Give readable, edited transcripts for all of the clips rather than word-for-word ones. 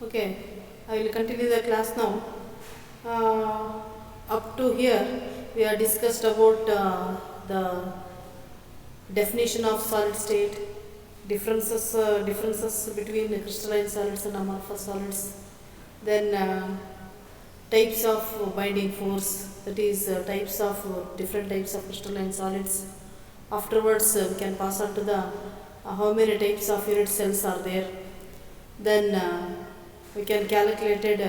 Okay, I will continue the class now. Up to here, we have discussed about the definition of solid state, differences between the crystalline solids and amorphous solids, then types of binding force, that is types of different types of crystalline solids. Afterwards, we can pass on to the how many types of unit cells are there. Then we can calculate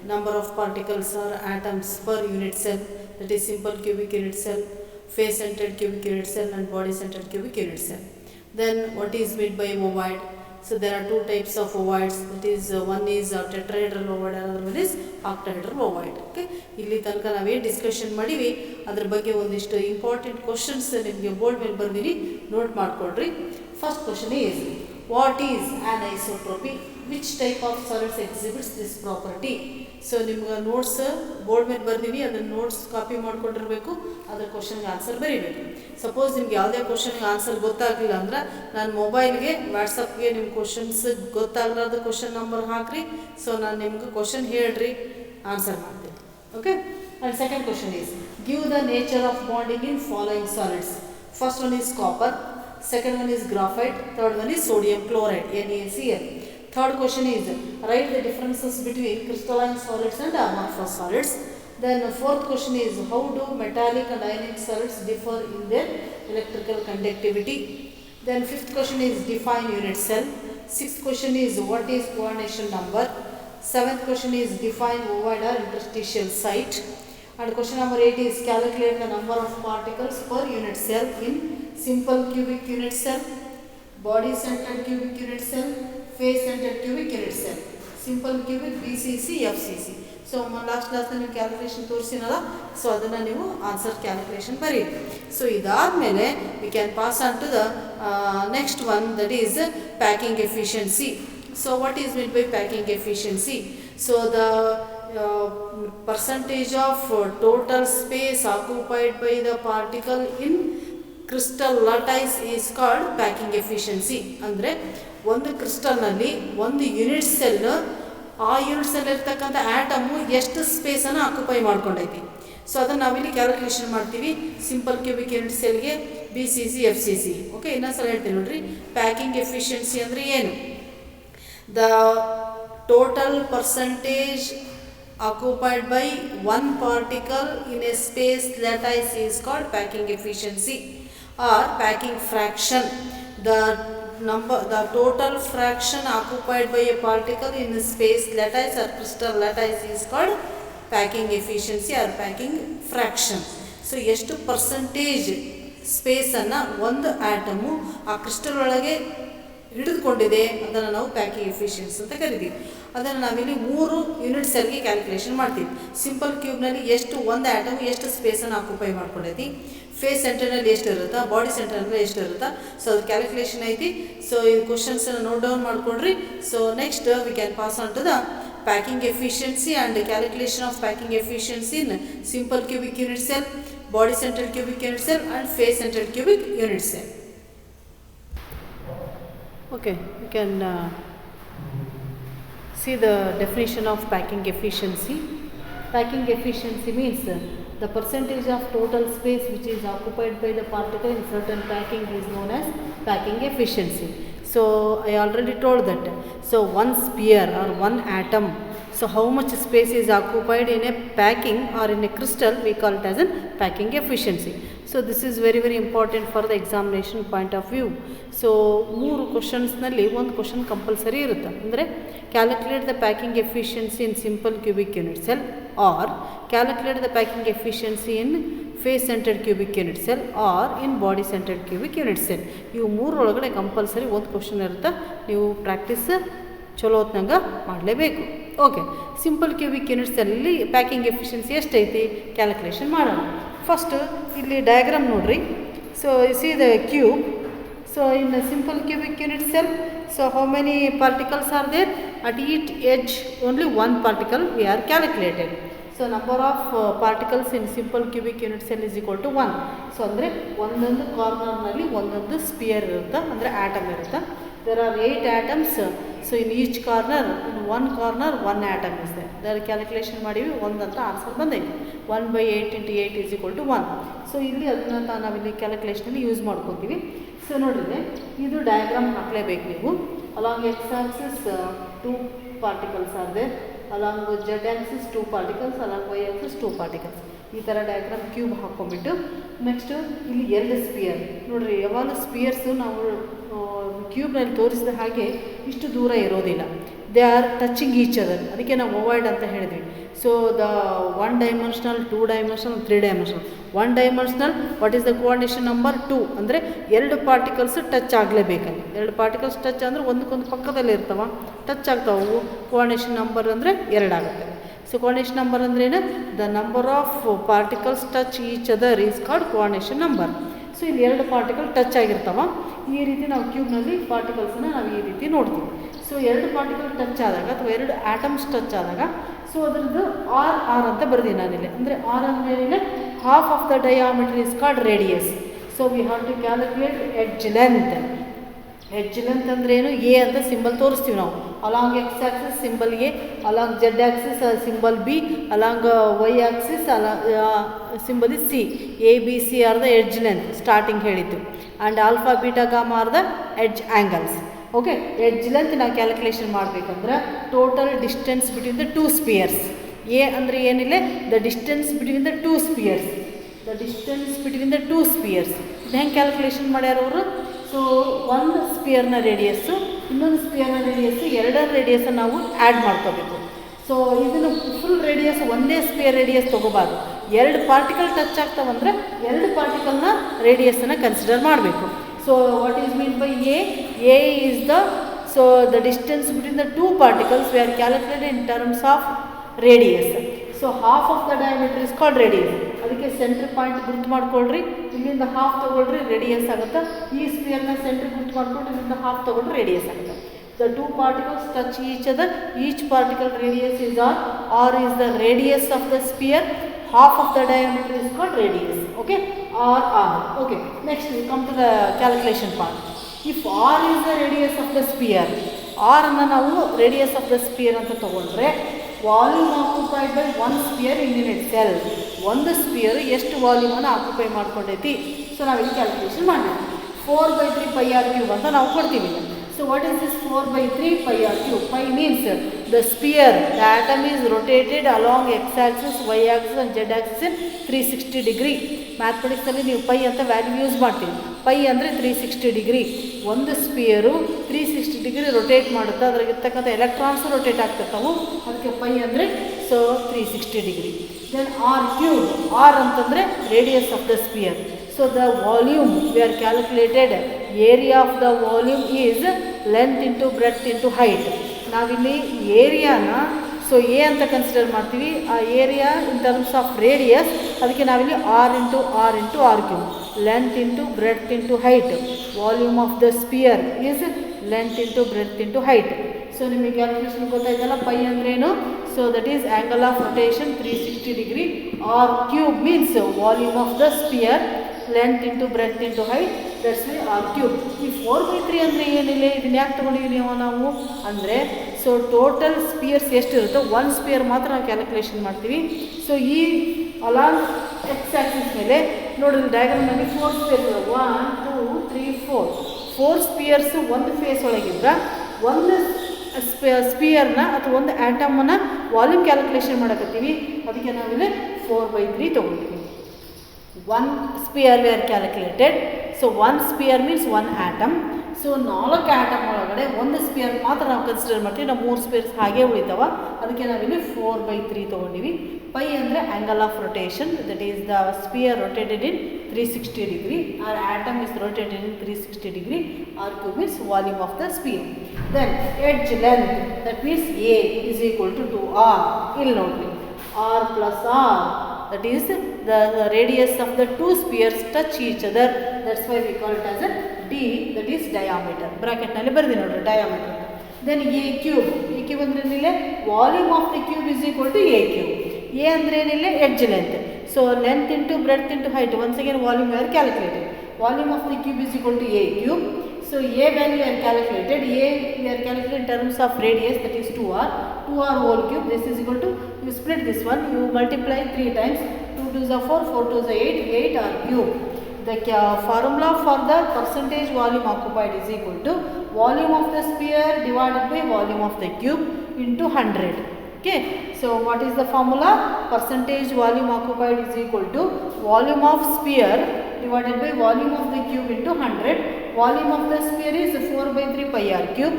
number of particles or atoms per unit cell, that is simple cubic unit cell, face centered cubic unit cell and body centered cubic unit cell. Then what is meant by ovoid? So there are two types of ovoids, that is one is tetrahedral ovoid, another one is octahedral ovoid. Okay, ಇಲ್ಲಿ ತನಕ ನಾವೇನು discussion ಮಾಡಿವಿ ಅದ್ರ ಬಗ್ಗೆ ಒಂದಿಷ್ಟು important questions ನಿಮಗೆ board ಮೇಲೆ ಬರ್ದಿರಿ, ನೋಟ್ ಮಾಡ್ಕೊಳ್ರಿ. First question is what is anisotropy, which type of solids exhibits this property. So ನಿಮ್ಗೆ ನೋಟ್ಸ್ ಬೋರ್ಡ್ ಮೇಲೆ ಬರ್ದೀವಿ, ಅದನ್ನು ನೋಟ್ಸ್ ಕಾಪಿ ಮಾಡ್ಕೊಂಡಿರಬೇಕು, ಅದ್ರ ಕ್ವಶನ್ಗೆ ಆನ್ಸರ್ ಬರೀಬೇಕು. ಸಪೋಸ್ ನಿಮ್ಗೆ ಯಾವುದೇ ಕ್ವಶನ್ಗೆ ಆನ್ಸರ್ ಗೊತ್ತಾಗಲಿಲ್ಲ ಅಂದ್ರೆ ನಾನು ಮೊಬೈಲ್ಗೆ ವಾಟ್ಸಪ್ಗೆ ನಿಮ್ಮ ಕ್ವಶನ್ಸ್ ಗೊತ್ತಾಗಲಾರ್ದ ಕ್ವಶನ್ ನಂಬರ್ ಹಾಕಿರಿ. ಸೊ ನಾನು ನಿಮ್ಗೆ ಕ್ವಶನ್ ಹೇಳ್ರಿ, ಆನ್ಸರ್ ಮಾಡ್ತೀನಿ. Okay, and second question is give the nature of bonding in following solids. First one is copper, second one is graphite, third one is sodium chloride, NaCl. Third question is write the differences between crystalline solids and amorphous solids. Then fourth question is how do metallic and ionic solids differ in their electrical conductivity. Then fifth question is define unit cell. Sixth question is what is coordination number. Seventh question is define ovoid or interstitial site. And question number 8 is calculate the number of particles per unit cell in simple cubic unit cell, body centered cubic unit cell, face centered cubic unit cell, simple cubic, BCC, FCC. So last ಕ್ಲಾಸ್ನ ನೀವು calculation ತೋರಿಸಿನಲ್ಲ, so ಅದನ್ನು ನೀವು answer calculation ಬರೀರಿ. So ಇದಾದಮೇಲೆ we can pass on to the next one, that is packing efficiency. So what is mean by packing efficiency? So the percentage of total space occupied by the particle in crystal lattice is called packing efficiency. ಅಂದರೆ ಒಂದು ಕ್ರಿಸ್ಟಲ್ನಲ್ಲಿ ಒಂದು unit cell, ಆ unit cell ಇರ್ತಕ್ಕಂಥ ಆ್ಯಟಮು ಎಷ್ಟು ಸ್ಪೇಸನ್ನು occupy ಮಾಡ್ಕೊಂಡೈತಿ. So ಅದನ್ನು ನಾವಿಲ್ಲಿ calculation ಮಾಡ್ತೀವಿ. Simple cubic unit ಸೆಲ್ಗೆ BCC, FCC. ಓಕೆ, ಇನ್ನೊಂದ್ಸಲ ಹೇಳ್ತೀನಿ ನೋಡ್ರಿ. ಪ್ಯಾಕಿಂಗ್ ಎಫಿಷಿಯನ್ಸಿ ಅಂದರೆ ಏನು? The total percentage occupied by one particle in a space lattice is called packing efficiency or packing fraction. The total fraction occupied by a particle in a space lattice or crystal lattice is called packing efficiency or packing fraction. So ಎಷ್ಟು percentage ಸ್ಪೇಸನ್ನು ಒಂದು atom ಆ crystal ಒಳಗೆ ಹಿಡಿದುಕೊಂಡಿದೆ ಅದನ್ನು ನಾವು packing efficiency ಅಂತ ಕರಿತೀವಿ. ಅದನ್ನು ನಾವಿಲ್ಲಿ 3 ಯೂನಿಟ್ ಸೆಲ್ಗೆ ಕ್ಯಾಲ್ಕುಲೇಷನ್ ಮಾಡ್ತೀವಿ. ಸಿಂಪಲ್ ಕ್ಯೂಬ್ನಲ್ಲಿ ಎಷ್ಟು ಒಂದು ಆಟಮ್ ಎಷ್ಟು ಸ್ಪೇಸನ್ನು ಆಕ್ಯುಪೈ ಮಾಡ್ಕೊಂಡೈತಿ, ಫೇಸ್ ಸೆಂಟರ್ನಲ್ಲಿ ಎಷ್ಟು ಇರುತ್ತಾ, ಬಾಡಿ ಸೆಂಟರ್ನಲ್ಲಿ ಎಷ್ಟು ಇರುತ್ತಾ. ಸೊ ಅದು ಕ್ಯಾಲ್ಕುಲೇಷನ್ ಐತಿ. ಸೊ ಈ ಕ್ವಶನ್ಸನ್ನು ನೋಟ್ ಡೌನ್ ಮಾಡ್ಕೊಡ್ರಿ. So next we can pass on to the packing efficiency and calculation of packing efficiency in simple cubic unit cell, body centred cubic unit cell and face centred cubic unit cell. Okay, you can see the definition of packing efficiency. Packing efficiency means the percentage of total space which is occupied by the particle in certain packing is known as packing efficiency. So I already told that. So one sphere or one atom, so how much space is occupied in a packing or in a crystal, we call it as a packing efficiency. So this is very very important for the examination point of view. So 3 ಕ್ವಶನ್ಸ್ನಲ್ಲಿ ಒಂದು question compulsory ಇರುತ್ತೆ. ಅಂದರೆ calculate the packing efficiency in simple cubic unit cell or calculate the packing efficiency in face centred cubic unit cell or in body centred cubic unit cell. ಇವು 3 ಒಳಗಡೆ compulsory ಒಂದು question ಇರುತ್ತೆ. ನೀವು practice ಚಲೋ ಹೊತ್ನಂಗೆ ಮಾಡಲೇಬೇಕು. ಓಕೆ, ಸಿಂಪಲ್ ಕ್ಯೂಬಿಕ್ ಯೂನಿಟ್ ಸೆಲ್ಲಲ್ಲಿ packing efficiency ಎಷ್ಟೈತಿ ಕ್ಯಾಲ್ಕುಲೇಷನ್ ಮಾಡೋಣ. ಫಸ್ಟ್ ಇಲ್ಲಿ ಡಯಾಗ್ರಾಮ್ ನೋಡಿರಿ. So see the cube. So in a simple cubic unit cell, so how many particles are there? At each edge only one particle we are calculated. So number of particles in simple cubic unit cell is equal to 1. So ಅಂದರೆ ಒಂದೊಂದು ಕಾರ್ನರ್ನಲ್ಲಿ ಒಂದೊಂದು spear ಇರುತ್ತೆ, ಅಂದರೆ atom ಇರುತ್ತೆ. There are 8 atoms so in each corner in one corner one atom is there. ಅದರ calculation ಮಾಡೀವಿ, 1 ಅಂತ answer ಬಂದೈತಿ. 1/8 × 8 = 1. ಸೊ ಇಲ್ಲಿ ಅದನ್ನ ನಾವಿಲ್ಲಿ ಕ್ಯಾಲ್ಕುಲೇಷನಲ್ಲಿ ಯೂಸ್ ಮಾಡ್ಕೊತೀವಿ. ಸೊ ನೋಡಿದ್ರೆ ಇದು ಡಯಾಗ್ರಾಮ್ ಹಾಕಲೇಬೇಕು ನೀವು. Along X Axis 2 particles are there, along z axis 2 particles, along y axis 2 particles. ಈ ಥರ ಡಯಾಗ್ರಾಮ್ ಕ್ಯೂಬ್ ಹಾಕ್ಕೊಂಬಿಟ್ಟು ನೆಕ್ಸ್ಟು ಇಲ್ಲಿ 2 ಸ್ಪಿಯರ್ ನೋಡಿರಿ. ಯಾವಾಗ ಸ್ಪಿಯರ್ಸು ನಾವು ಕ್ಯೂಬ್ನಲ್ಲಿ ತೋರಿಸಿದ ಹಾಗೆ ಇಷ್ಟು ದೂರ ಇರೋದಿಲ್ಲ. They are touching each other, ಅದಕ್ಕೆ ನಾವು ಓವೈಡ್ ಅಂತ ಹೇಳಿದ್ವಿ. So the 1 dimensional, 2 dimensional, 3 dimensional. 1 dimensional what is the coordination number 2 ಅಂದರೆ 2 ಪಾರ್ಟಿಕಲ್ಸ್ ಟಚ್ ಆಗಲೇಬೇಕಲ್ಲಿ. 2 ಪಾರ್ಟಿಕಲ್ಸ್ ಟಚ್ ಅಂದರೆ ಒಂದಕ್ಕೊಂದು ಪಕ್ಕದಲ್ಲೇ ಇರ್ತಾವ, ಟಚ್ ಆಗ್ತಾವು. ಕೋಆರ್ಡಿನೇಷನ್ ನಂಬರ್ ಅಂದರೆ 2 ಆಗುತ್ತೆ. ಸೊ ಕೋಆರ್ಡಿನೇಷನ್ ನಂಬರ್ ಅಂದ್ರೆ ಏನು? The number of particles touch each other is called coordination number. So ಇಲ್ಲಿ 2 ಪಾರ್ಟಿಕಲ್ ಟಚ್ ಆಗಿರ್ತಾವ. ಈ ರೀತಿ ನಾವು ಕ್ಯೂಬ್ನಲ್ಲಿ ಪಾರ್ಟಿಕಲ್ಸನ್ನು ನಾವು ಈ ರೀತಿ ನೋಡ್ತೀವಿ. ಸೊ 2 ಪಾರ್ಟಿಕಲ್ ಟಚ್ ಆದಾಗ ಅಥವಾ 2 ಆಟಮ್ಸ್ ಟಚ್ ಆದಾಗ ಸೊ ಅದರದ್ದು ಆರ್ ಅಂತ ಬರ್ತೀನಿ ನಾನಿಲ್ಲಿ. ಅಂದರೆ ಆರ್ ಅಂದರೆ ಏನಿಲ್ಲ, half of the diameter is called radius. So we have to calculate edge length. Edge length ಅಂದರೆ ಏನು? ಎ ಅಂತ ಸಿಂಬಲ್ ತೋರಿಸ್ತೀವಿ ನಾವು. Along X axis symbol A, along Z axis symbol B, along Y axis symbol is C. A B C are the edge length starting ಹೇಳಿದ್ದು. And alpha beta gamma R the edge angles. Okay, edge length ನಾವು calculation ಮಾಡಬೇಕಂದ್ರೆ total distance between the 2 spears. A ಅಂದರೆ ಏನಿಲ್ಲ, the distance between the 2 spears. The distance between the 2 spears ಇದು ಹೆಂಗೆ calculation ಮಾಡ್ಯಾರವರು? So ಒಂದು ಸ್ಪಿಯರ್ನ radius ಇನ್ನೊಂದು ಸ್ಪಿಯರ್ನ radius, 2 ರೇಡಿಯಸ್ಸನ್ನು ನಾವು add ಮಾಡ್ಕೋಬೇಕು. ಸೊ ಇದನ್ನು ಫುಲ್ ರೇಡಿಯಸ್ ಒಂದೇ ಸ್ಪಿಯರ್ ರೇಡಿಯಸ್ ತೊಗೋಬಾರ್ದು. 2 ಪಾರ್ಟಿಕಲ್ ಟಚ್ ಆಗ್ತಾವಂದ್ರೆ 2 ಪಾರ್ಟಿಕಲ್ನ ರೇಡಿಯಸ್ಸನ್ನು ಕನ್ಸಿಡರ್ ಮಾಡಬೇಕು. So what is mean by A? A is the distance between the 2 particles we are calculated in terms of radius. So half of the diameter is called radius. ಅದಕ್ಕೆ centre point ಗುರ್ತು ಮಾಡ್ಕೊಳ್ರಿ, ಇಲ್ಲಿಂದ half ತೊಗೊಳ್ರಿ, radius ಆಗುತ್ತೆ. ಈ ಸ್ಪಿಯರ್ನ centre ಗುರ್ತು ಮಾಡ್ಕೊಂಡು ಇಲ್ಲಿಂದ ಹಾಫ್ ತೊಗೊಂಡ್ರೆ ರೇಡಿಯಸ್ ಆಗುತ್ತೆ. The 2 particles touch each other, each particle radius is r is the radius of the sphere, half of the diameter is called radius. Okay, r. Okay, next we come to the calculation part. If r is the radius of the sphere, r ಅನ್ನು ನಾವು radius of the sphere ಅಂತ ತಗೊಂಡ್ರೆ volume occupied by 1 sphere in itself. ಒಂದು sphere ಎಷ್ಟು ವಾಲ್ಯೂಮನ್ನು occupy ಮಾಡ್ಕೊಂಡೈತಿ. So ನಾವು ಇಲ್ಲಿ calculation ಮಾಡಬೇಕು. 4/3 πr³ ಅಂತ ನಾವು ಕೊಡ್ತೀವಿ. So what is this 4/3 πr³? Pi means the sphere, the atom is rotated along x-axis, y-axis and z-axis in 360 degree. Mathematics ಅಲ್ಲಿ ನೀವು ಪೈ ಅಂತ ವ್ಯಾಲ್ಯೂ ಯೂಸ್ ಮಾಡ್ತೀವಿ. ಪೈ ಅಂದರೆ 360 ಡಿಗ್ರಿ. ಒಂದು ಸ್ಪಿಯರು 360 ಡಿಗ್ರಿ ರೊಟೇಟ್ ಮಾಡುತ್ತೆ. ಅದ್ರಾಗಿರ್ತಕ್ಕಂಥ ಎಲೆಕ್ಟ್ರಾನ್ಸ್ ರೊಟೇಟ್ ಆಗ್ತಿರ್ತಾವೆ, ಅದಕ್ಕೆ pi ಅಂದರೆ so 360 degree. Then r³ r ಅಂತಂದರೆ radius of the sphere. So the volume we are calculated, area of the volume is length into breadth into height. ನಾವಿಲ್ಲಿ ಏರಿಯಾನ so a ಅಂತ consider ಮಾಡ್ತೀವಿ. ಆ area in terms of radius, ಅದಕ್ಕೆ ನಾವಿಲ್ಲಿ r into r³ length into breadth into height. Volume of the sphere is length into breadth into height. So ನಿಮಗೆ calculation ಗೊತ್ತಾಯ್ತಲ್ಲ, pi ಅಂದ್ರೇನು? So that is angle of rotation 360 degree. r³ means volume of the spear, length into breadth into height, that's why r³. ಈ 4/3 ಅಂದರೆ ಏನಿಲ್ಲ, ಇದನ್ನ ಯಾಕೆ ತೊಗೊಂಡಿದ್ದೀವಿ ನಾವು ಅಂದರೆ ಸೊ ಟೋಟಲ್ ಸ್ಪಿಯರ್ಸ್ ಎಷ್ಟಿರುತ್ತೋ 1 ಸ್ಪಿಯರ್ ಮಾತ್ರ ನಾವು ಕ್ಯಾಲ್ಕುಲೇಷನ್ ಮಾಡ್ತೀವಿ. ಸೊ ಈ ಅಲಾಂಗ್ ಎಕ್ಸ್ ಆಕ್ಸಿಸ್ ಮೇಲೆ ನೋಡಿದ್ರೆ ಡಯಾಗ್ರಾಮ್ನಲ್ಲಿ 4 ಸ್ಪಿಯರ್ಸ್ 1 2 3 4 ಸ್ಪಿಯರ್ಸು ಒಂದು ಫೇಸ್ ಒಳಗಿದ್ರೆ ಒಂದು ಸ್ಪಿಯರ್ನ ಅಥವಾ ಒಂದು ಆ್ಯಟಮನ್ನು ವಾಲ್ಯೂಮ್ ಕ್ಯಾಲ್ಕುಲೇಷನ್ ಮಾಡಕತ್ತೀವಿ. ಅದಕ್ಕೆ ನಾವಿಲ್ಲಿ 4/3 ತೊಗೊಳ್ತೀವಿ. 1 sphere we are calculated. So 1 sphere means 1 atom. So 4 atom ಒಳಗಡೆ ಒಂದು ಸ್ಪಿಯರ್ ಮಾತ್ರ ನಾವು ಕನ್ಸಿಡರ್ ಮಾಡ್ತೀವಿ. ನಾವು 3 ಸ್ಪಿಯರ್ಸ್ ಹಾಗೆ ಉಳಿತಾವ, ಅದಕ್ಕೆ ನಾವಿಲ್ಲಿ 4/3 ತೊಗೊಂಡಿವಿ. ಪೈ ಅಂದರೆ angle of rotation, that is the sphere rotated in 360 degree. Or atom is rotated in 360 degree. r³ means volume of the sphere. Then edge length, that means a is equal to 2r. ಇಲ್ಲಿ ನೋಡ್ರಿ, r plus r, that is the radius of the 2 spheres touch each other. That's why we call it as a d, that is diameter. Bracket ನಲ್ಲಿ ಬರ್ದಿ ನೋಡ್ರಿ diameter. Then a³ ಅಂದ್ರೆ ಏನಿಲ್ಲ, volume of the cube is equal to a³. a ಅಂದ್ರೆ ಏನಿಲ್ಲ, edge length. So length into breadth into height. Once again volume are calculated. Volume of the cube is equal to a³. So A value we are calculated. A we are calculated in terms of radius, that is 2r. 2r whole cube. This is equal to, you split this one, you multiply 3 times. 2 2s are 4, 4 2s are 8, 8r cube. The formula for the percentage volume occupied is equal to volume of the sphere divided by volume of the cube into 100. Okay, so what is the formula? Percentage volume occupied is equal to volume of sphere divided by volume of the cube into 100. Volume of the sphere is 4 by 3 pi r cube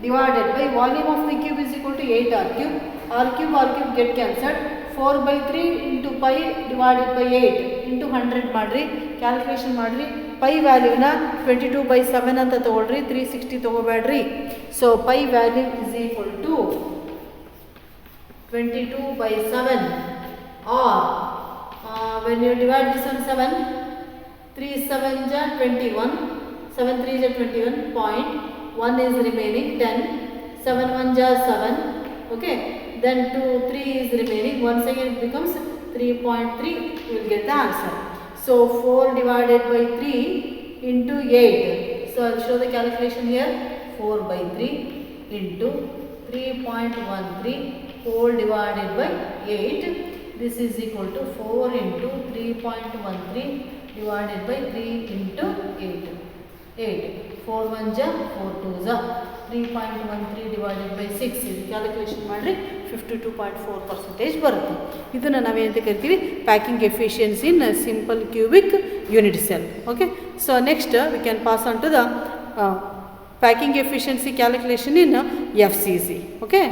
divided by volume of the cube is equal to 8 r cube. R cube get cancelled. 4 by 3 into pi divided by 8 into 100 ಮಾಡ್ರಿ, calculation ಮಾಡಿರಿ. Pi ವ್ಯಾಲ್ಯೂನ 22 by 7 ಅಂತ ತಗೊಳ್ರಿ, 360 ತಗೋಬೇಡ್ರಿ. So pi value is equal to 22 by 7 or when you divide this on 7, 3 7 ja 21, 7 3 ja 21, point 1 is remaining, then 7 1 ja 7, okay, then 2 3 is remaining, once again it becomes 3.3, you will get the answer. So 4 divided by 3 into 8, so I'll show the calculation here. 4 by 3 into 3.13 whole divided by 8, this is equal to 4 into 3.13 divided by 3 into 8, 4 1 ja 4 2 ja 3.13 divided by 6, ಇದು calculation ಮಾಡಿರಿ 52.4% ಬರುತ್ತೆ. ಇದನ್ನು ನಾವೇನಂತ ಕರಿತೀವಿ? Packing efficiency in simple cubic unit cell. Okay, so next we can pass on to the packing efficiency calculation in FCC. Okay,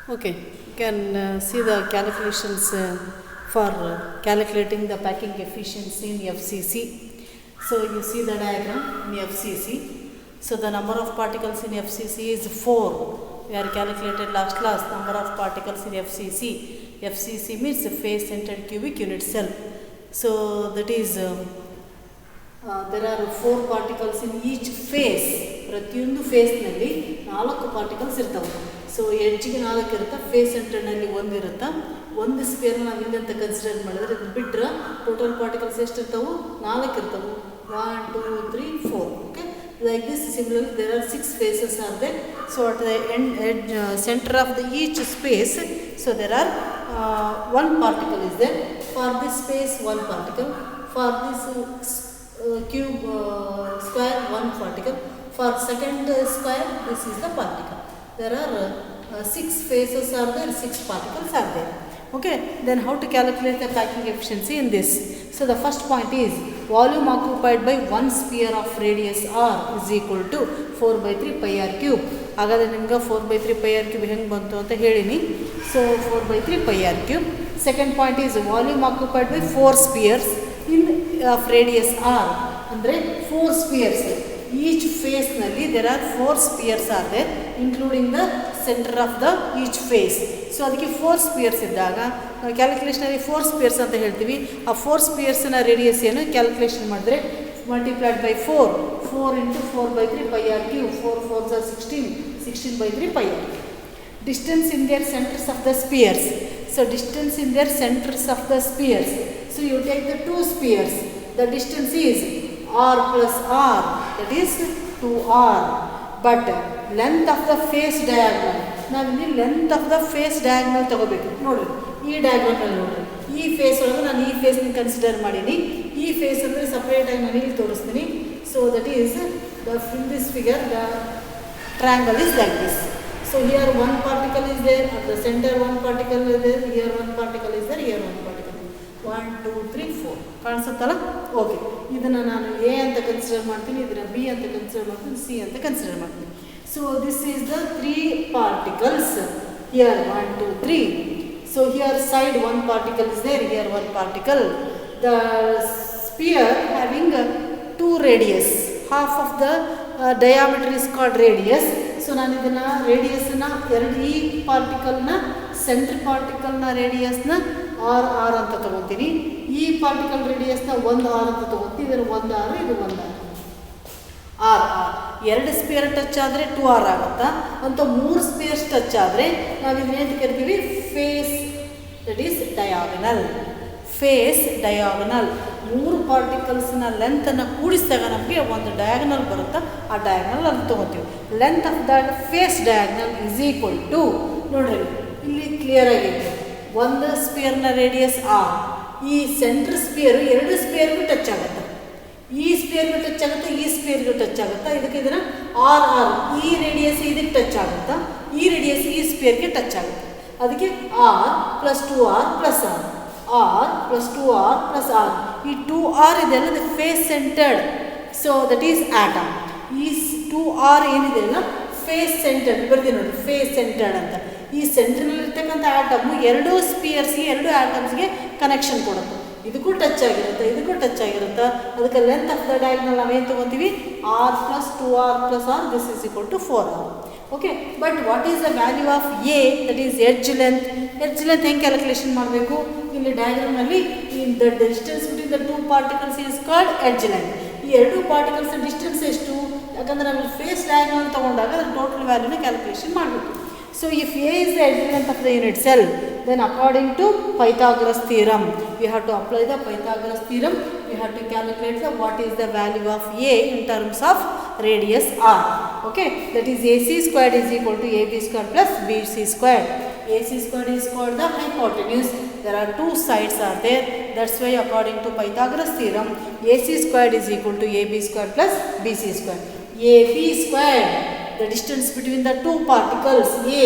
you can see the calculations for calculating the packing efficiency in FCC. So you see the diagram in FCC. So the number of particles in FCC is 4. We are calculated last class number of particles in FCC. FCC means face centered cubic unit cell. So that is there are 4 particles in each face. ಪ್ರತಿಯೊಂದು ಫೇಸ್ನಲ್ಲಿ 4 particles ಇರ್ತವೆ. So ಎಡ್ಜಿಗೆ 4 ಇರುತ್ತೆ, face ಸೆಂಟರ್ನಲ್ಲಿ 1 ಇರುತ್ತೆ. ಒಂದು spare ನಾವು ಇಲ್ಲಿ ಅಂತ consider ಮಾಡಿದ್ರೆ ಇದು ಬಿಟ್ಟರೆ ಟೋಟಲ್ ಪಾರ್ಟಿಕಲ್ಸ್ ಎಷ್ಟು ಇರ್ತವೆ? 4 ಇರ್ತವೆ. 1 2 3 4. Okay, like this similarly there are 6 faces are there. So at the end center of the each space, so there are 1 particle is there. For this space 1 particle, for this cube square 1 particle, for second square this is the particle. There are 6 faces are there, 6 particles are there. Okay, then how to calculate the packing efficiency in this? So the first point is volume occupied by one sphere of radius r is equal to 4 by 3 pi r cube. ಹಾಗಾದರೆ ನಿಮ್ಗೆ 4 by 3 pi r cube ಹೆಂಗೆ ಬಂತು ಅಂತ ಹೇಳಿನಿ. So 4 by 3 pi r cube. Second point is volume occupied by 4 spheres in of radius r, ಅಂದರೆ 4 spheres. Each face ನಲ್ಲಿ there are 4 spheres are there, including the center of the each face. So ಅದಕ್ಕೆ 4 spheres ಇದ್ದಾಗ ನಾವು ಕ್ಯಾಲ್ಕುಲೇಷನಲ್ಲಿ 4 spheres ಅಂತ ಹೇಳ್ತೀವಿ. ಆ 4 spheresನ radius ಏನು calculation ಮಾಡಿದ್ರೆ multiplied by 4 into 4 by 3 pi r cube, 4 4s are 16, 16 by 3 pi r. Distance in their centers of the spheres. So distance in their centers of the spheres. So you take the 2 spheres. The distance is r plus r, that is 2r. But length of the face diagonal, ನಾವು ಇಲ್ಲಿ length of the face diagonal ತಗೋಬೇಕು. ನೋಡಿರಿ ಈ ಡಯಾಗ್ರಾಮಲ್ಲಿ ನೋಡಿರಿ, ಈ face ಒಳಗೆ ನಾನು ಈ ಫೇಸ್ನ ಕನ್ಸಿಡರ್ ಮಾಡೀನಿ. ಈ ಫೇಸ್ ಅಂದರೆ ಸಪ್ರೇಟಾಗಿ ನಾನು ಇಲ್ಲಿ ತೋರಿಸ್ತೀನಿ. So that is the in this figure the triangle is like this. So here 1 particle is there, at the center 1 particle is there, here 1 particle is there, here 1 particle. 1 2 3 4 ಕಾಣಿಸುತ್ತಲ್ಲ? Okay, ಇದನ್ನು ನಾನು A ಅಂತ consider ಮಾಡ್ತೀನಿ, ಇದನ್ನು B ಅಂತ consider ಮಾಡ್ತೀನಿ, C ಅಂತ consider ಮಾಡ್ತೀನಿ. So this is the 3 particles. Here 1 2 3. So here side 1 particle is there, here 1 particle. The sphere having 2 radius, half of the diameter is called radius. So ನಾನು ಇದನ್ನು ರೇಡಿಯಸ್ನ ಈ ಪಾರ್ಟಿಕಲ್ನ centre ಪಾರ್ಟಿಕಲ್ನ ರೇಡಿಯಸ್ನ r ಅಂತ ತೊಗೊತೀನಿ. ಈ particle ರೇಡಿಯಸ್ನ 1 r ಅಂತ ತೊಗೊತೀನಿ. ಇದನ್ನು 1 r, ಇದು 1 r. ಎರಡು spare touch ಆದರೆ 2r ಆಗುತ್ತಾ ಅಂತ. 3 ಸ್ಪೇರ್ಸ್ ಟಚ್ ಆದರೆ ನಾವು ಇದನ್ನೇನು ಕರಿತೀವಿ? Face, that is diagonal. Face diagonal. ಮೂರು ಪಾರ್ಟಿಕಲ್ಸ್ನ ಲೆಂತನ್ನು ಕೂಡಿಸಿದಾಗ ನಮಗೆ ಒಂದು ಡಯಾಗ್ನಲ್ ಬರುತ್ತೆ. ಆ ಡಯಾಗ್ನಲ್ ಅಲ್ಲಿ ತೊಗೋತೀವಿ. Length of the face diagonal is equal to, ನೋಡ್ರಿ ಇಲ್ಲಿ ಕ್ಲಿಯರ್ ಆಗೈತೆ, ಒಂದು ಸ್ಪಿಯರ್ನ ರೇಡಿಯಸ್ ಆರ್, ಈ ಸೆಂಟ್ರ್ ಸ್ಪಿಯರು ಎರಡು ಸ್ಪಿಯರ್ಗೂ ಟಚ್ ಆಗುತ್ತೆ. ಈ ಸ್ಪಿಯರ್ಗೂ ಟಚ್ ಆಗುತ್ತೆ, ಈ ಸ್ಪಿಯರ್ಗೂ ಟಚ್ ಆಗುತ್ತಾ, ಇದಕ್ಕೆ ಇದನ್ನು ಆರ್ ಆರ್, ಈ ರೇಡಿಯಸ್ ಇದಕ್ಕೆ ಟಚ್ ಆಗುತ್ತಾ, ಈ ರೇಡಿಯಸ್ ಈ ಸ್ಪಿಯರ್ಗೆ ಟಚ್ ಆಗುತ್ತೆ. ಅದಕ್ಕೆ r plus 2r plus r, r plus 2r plus r. ಈ 2r ಇದೆಲ್ಲ the face centred, so that is atom. ಈ 2r ಏನಿದೆ ಅಲ್ಲ ಫೇಸ್ ಸೆಂಟರ್ಡ್ ಬರ್ತೀನಿ ನೋಡಿ, ಫೇಸ್ ಸೆಂಟರ್ಡ್ ಅಂತ. ಈ ಸೆಂಟ್ರಲ್ಲಿರ್ತಕ್ಕಂಥ ಆಟಮು ಎರಡು ಸ್ಪಿಯರ್ಸ್ಗೆ, ಎರಡು ಆಟಮ್ಸ್ಗೆ ಕನೆಕ್ಷನ್ ಕೊಡುತ್ತೆ. ಇದಕ್ಕೂ ಟಚ್ ಆಗಿರುತ್ತೆ, ಇದಕ್ಕೂ ಟಚ್ ಆಗಿರುತ್ತೆ. ಅದಕ್ಕೆ ಲೆಂತ್ ಆಫ್ ದ ಡಯಾಗ್ನಲ್ ನಾವೇನು ತೊಗೊತೀವಿ, R plus 2r plus R, this is equal to 4r. Okay, but what is the value of A, that is edge length. Edge length ಹೆಂಗೆ calculation ಮಾಡಬೇಕು, ಇಲ್ಲಿ ಡಯಾಗ್ರಾಮ್ನಲ್ಲಿ in the distance between the two particles is called edge length. ಈ ಎರಡು particles distance ಎಷ್ಟು, ಯಾಕಂದರೆ ನಾವು face diagonal ತೊಗೊಂಡಾಗ ಅದ್ರ ಟೋಟಲ್ ವ್ಯಾಲ್ಯೂನ ಕ್ಯಾಲ್ಕುಲೇಷನ್ ಮಾಡಬೇಕು. So if A is the edge length of the unit cell, then according to Pythagoras theorem, we have to apply the Pythagoras theorem. We have to calculate the what is the value of A in terms of radius r. Okay, that is AC squared is equal to AB squared plus BC squared. AC squared is called the hypotenuse. There are two sides are there. That's why according to Pythagoras theorem, AC squared is equal to AB squared plus BC squared. AB squared, the distance between the two particles, A.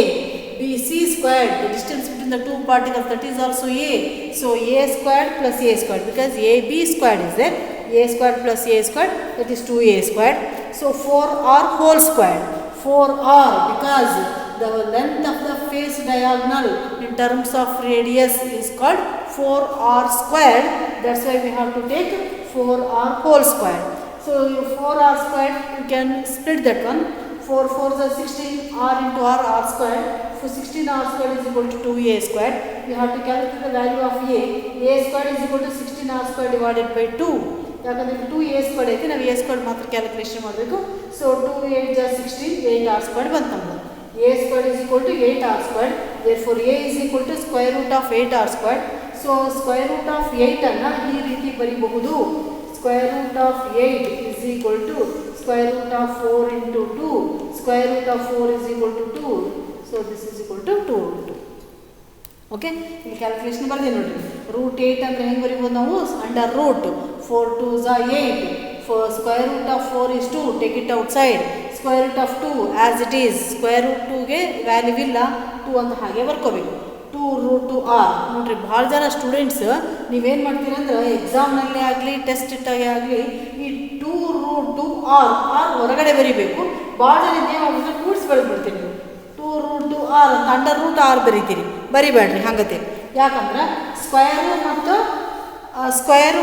BC squared, the distance between the two particles, that is also A. So A squared plus A squared, because AB squared is there, A squared plus A squared, that is 2A squared. So 4R whole squared, 4R, because the length of the face diagonal in terms of radius is called 4R squared. That's why we have to take 4R whole squared. So 4R squared, you can split that one. 4 4s are 16, r into r, r squared. So 16r squared is equal to 2a squared. We have to calculate the value of a squared is equal to 16r squared divided by 2. ಯಾಕಂದರೆ 2a squared ಐತೆ, ನಾವು a squared ಮಾತ್ರ calculation ಮಾಡಬೇಕು. So 2 8 16, 8r squared ಬಂತು ನಮ್ಮದು. a squared is equal to 8r squared. Therefore a is equal to square root of 8r squared. So square root of 8 ಅನ್ನು ಈ ರೀತಿ ಬರೀಬಹುದು. Square root of 8 is equal to square root of 4 into 2. Square root of 4 is equal to 2. So this is equal to 2 root. Okay, ಇಲ್ಲಿ calculation ಬರ್ದೆ ನೋಡ್ರಿ. Root 8 ಅಂದರೆ ಹೆಂಗೆ ಬರೀಬೋದು ನಾವು, under root 4 2s are 8. For square root of 4 is 2, take it outside. Square root of 2 as it is, square root 2ಗೆ value ಇಲ್ಲ, 2 ಅಂತ ಹಾಗೆ ಬರ್ಕೋಬೇಕು. 2 root 2r. ನೋಡ್ರಿ ಭಾಳ ಜನ ಸ್ಟೂಡೆಂಟ್ಸ್ ನೀವೇನು ಮಾಡ್ತೀರಂದ್ರೆ ಎಕ್ಸಾಮ್ನಲ್ಲೇ ಆಗಲಿ ಟೆಸ್ಟ್ ಇಟ್ಟಾಗೆ ಆಗಲಿ ಈ 2 root 2r ಹೊರಗಡೆ ಬರೀಬೇಕು. ಭಾಳ ಜನ ಇದೇ ಮಾಡಿದ್ರೆ ಕೂಡಿಸಿ ಬರೆದ್ಬಿಡ್ತೀರಿ ನೀವು. 2 root 2r ಅಂತ ಅಂಡರ್ ರೂಟ್ r ಬರೀತೀರಿ, ಬರಿಬೇಡ್ರಿ ಹಂಗತೆ. ಯಾಕಂದ್ರೆ ಸ್ಕ್ವಯರು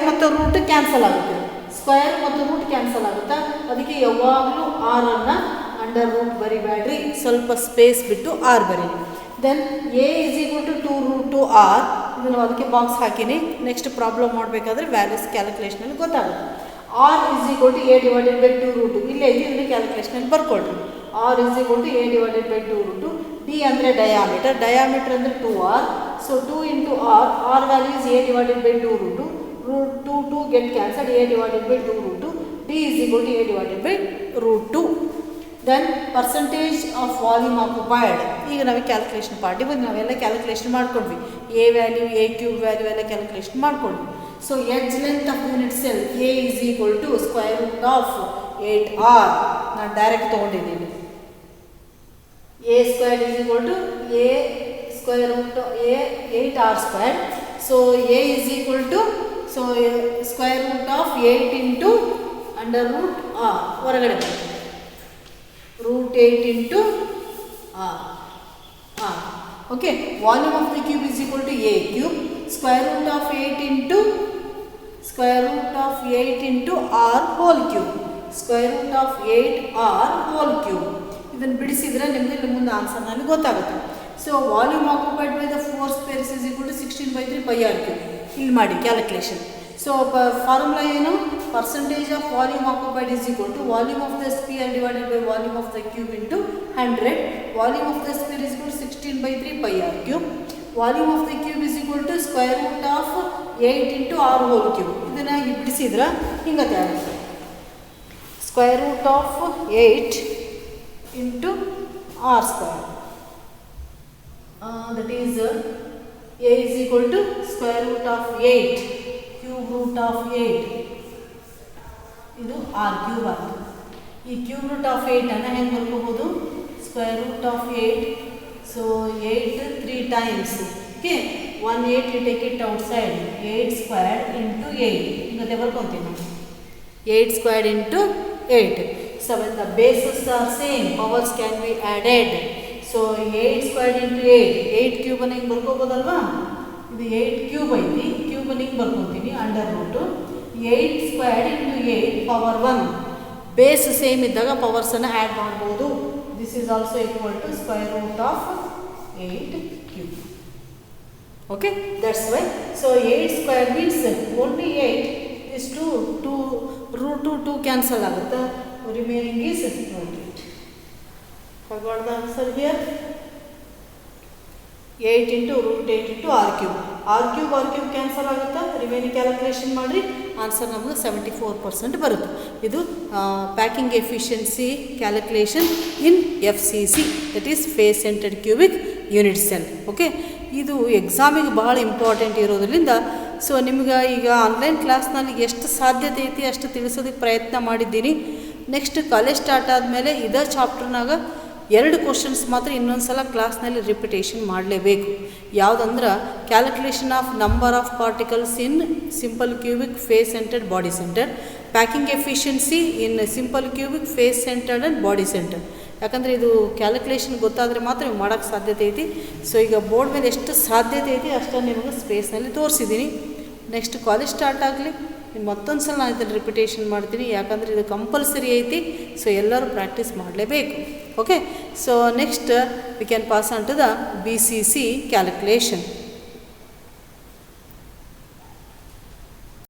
ಮತ್ತು ರೂಟ್ ಕ್ಯಾನ್ಸಲ್ ಆಗುತ್ತೆ, ಸ್ಕ್ವಯರ್ ಮತ್ತು ರೂಟ್ ಕ್ಯಾನ್ಸಲ್ ಆಗುತ್ತೆ. ಅದಕ್ಕೆ ಯಾವಾಗಲೂ r ಅನ್ನು ಅಂಡರ್ ರೂಟ್ ಬರಿಬೇಡ್ರಿ, ಸ್ವಲ್ಪ ಸ್ಪೇಸ್ ಬಿಟ್ಟು r ಬರೀರಿ. Then a is equal to 2 root 2r. ಇದನ್ನು ಅದಕ್ಕೆ ಬಾಕ್ಸ್ ಹಾಕಿನಿ. ನೆಕ್ಸ್ಟ್ ಪ್ರಾಬ್ಲಮ್ ಮಾಡಬೇಕಾದ್ರೆ ವ್ಯಾಲ್ಯೂಸ್ ಕ್ಯಾಲ್ಕುಲೇಷನಲ್ಲಿ ಗೊತ್ತಾಗುತ್ತೆ. r is equal to a divided by 2 root 2. ಇಲ್ಲೇ ಇಲ್ಲಿ ಕ್ಯಾಲ್ಕುಲೇಷನಲ್ಲಿ ಬರ್ಕೊಳ್ರಿ. r is equal to a divided by 2 root 2. d ಅಂದರೆ ಡಯಾಮೀಟರ್, ಡಯಾಮೀಟರ್ ಅಂದರೆ 2r. So 2 into r, r value is a divided by 2 root 2. Root 2 get cancelled, a divided by 2 root 2. d is equal to a divided by root 2. Then percentage of volume occupied. ಈಗ ನಾವು calculation ಪಾರ್ಟಿ ಬಂದು ನಾವೆಲ್ಲ calculation ಮಾಡ್ಕೊಂಡ್ವಿ. A value, a cube value ಎಲ್ಲ calculation ಮಾಡ್ಕೊಂಡ್ವಿ. So edge length of unit cell a is equal to square root of 8r. ನಾನು direct ತೊಗೊಂಡಿದ್ದೀನಿ. A square is equal to a square root a 8r square. So a is equal to square root of 8 into under root r ಹೊರಗಡೆ ಬರ್ತದೆ. root 8 into r. Okay, volume of the cube is equal to a cube. Square root of 8 into r whole cube. Square root of 8r whole cube. ಇದನ್ನು ಬಿಡಿಸಿದ್ರೆ ನಿಮಗೆ ಮುಂದೆ answer ನನಗೆ ಗೊತ್ತಾಗುತ್ತೆ. So volume occupied by the 4 space is equal to 16/3 pi r cube. ಇಲ್ಲಿ ಮಾಡಿ calculation. So formula ಏನು, percentage of volume occupied is equal to volume of the sphere divided by volume of the cube into 100. Volume of the sphere is equal to 16/3 pi r cube. Volume of the cube is equal to square root of 8 into r whole cube. ಇದನ್ನು ಬಿಡಿಸಿದ್ರೆ ಹಿಂಗತ್ತೆ ಆಗುತ್ತೆ, square root of 8 into r square. That is a is equal to square root of 8 cube root of 8. ಇದು r cube ಆಯಿತು. ಈ cube root of 8 ಅನ್ನು ಹೆಂಗೆ ಬರ್ಕೋಬೋದು, square root of 8. So 8 3 times. Okay, 1 8 you take it outside. 8 squared into 8 ಹಿಂಗತ್ತೆ ಬರ್ಕೊತೀವಿ ನಾವು. 8 squared into 8. So when the bases are same, powers can be added. So 8 squared into 8, 8 ಕ್ಯೂಬನ್ನು ಹಿಂಗೆ ಬರ್ಕೋಬೋದಲ್ವಾ. ಇದು 8 ಕ್ಯೂಬ್ ಐತಿ, ಕ್ಯೂಬನ್ನು ಹಿಂಗೆ ಬರ್ಕೊತೀವಿ under root 8 squared into 8 power 1. Base same ಇದ್ದಾಗ ಪವರ್ಸನ್ನು ಆ್ಯಡ್ ಮಾಡ್ಬೋದು. This is also equal to square root of 8 cube. Okay, that's why. So 8 square means only 8 is to root 2 cancel ಆಗುತ್ತೆ. Remaining is root 8. I got the answer here. 8 into root 8 into r cube. r cube cancel ಆಗುತ್ತಾ, remaining calculation ಮಾಡಿರಿ, answer ನಮಗೆ 74% ಬರುತ್ತೆ. ಇದು packing efficiency calculation in FCC, that is face centred cubic unit cell. Okay, ಇದು ಎಕ್ಸಾಮಿಗೆ ಭಾಳ important ಇರೋದ್ರಿಂದ so ನಿಮ್ಗೆ ಈಗ ಆನ್ಲೈನ್ ಕ್ಲಾಸ್ನಲ್ಲಿ ಎಷ್ಟು ಸಾಧ್ಯತೆ ಐತಿ ಅಷ್ಟು ತಿಳಿಸೋದಕ್ಕೆ ಪ್ರಯತ್ನ ಮಾಡಿದ್ದೀನಿ. ನೆಕ್ಸ್ಟ್ ಕಾಲೇಜ್ ಸ್ಟಾರ್ಟ್ ಆದಮೇಲೆ ಇದೇ ಚಾಪ್ಟರ್ನಾಗ 2 ಕ್ವಶನ್ಸ್ ಮಾತ್ರ ಇನ್ನೊಂದು ಸಲ ಕ್ಲಾಸ್ನಲ್ಲಿ ರಿಪಿಟೇಷನ್ ಮಾಡಲೇಬೇಕು. ಯಾವುದಂದ್ರೆ calculation of number of particles in simple cubic face centred body centred, packing efficiency in simple cubic face centred and body centred. ಯಾಕಂದರೆ ಇದು ಕ್ಯಾಲ್ಕುಲೇಷನ್ ಗೊತ್ತಾದರೆ ಮಾತ್ರ ನೀವು ಮಾಡೋಕ್ಕೆ ಸಾಧ್ಯತೆ ಐತಿ. ಸೊ ಈಗ ಬೋರ್ಡ್ ಮೇಲೆ ಎಷ್ಟು ಸಾಧ್ಯತೆ ಐತಿ ಅಷ್ಟನ್ನು ನಿಮಗೆ ಸ್ಪೇಸ್ನಲ್ಲಿ ತೋರಿಸಿದ್ದೀನಿ. ನೆಕ್ಸ್ಟ್ ಕಾಲೇಜ್ ಸ್ಟಾರ್ಟ್ ಆಗಲಿ ಮತ್ತೊಂದು ಸಲ ನಾನು ಇದನ್ನು ರಿಪಿಟೇಷನ್ ಮಾಡ್ತೀನಿ, ಯಾಕಂದರೆ ಇದು ಕಂಪಲ್ಸರಿ ಐತಿ. ಸೊ ಎಲ್ಲರೂ ಪ್ರಾಕ್ಟೀಸ್ ಮಾಡಲೇಬೇಕು. Okay, so next we can pass on to the BCC calculation.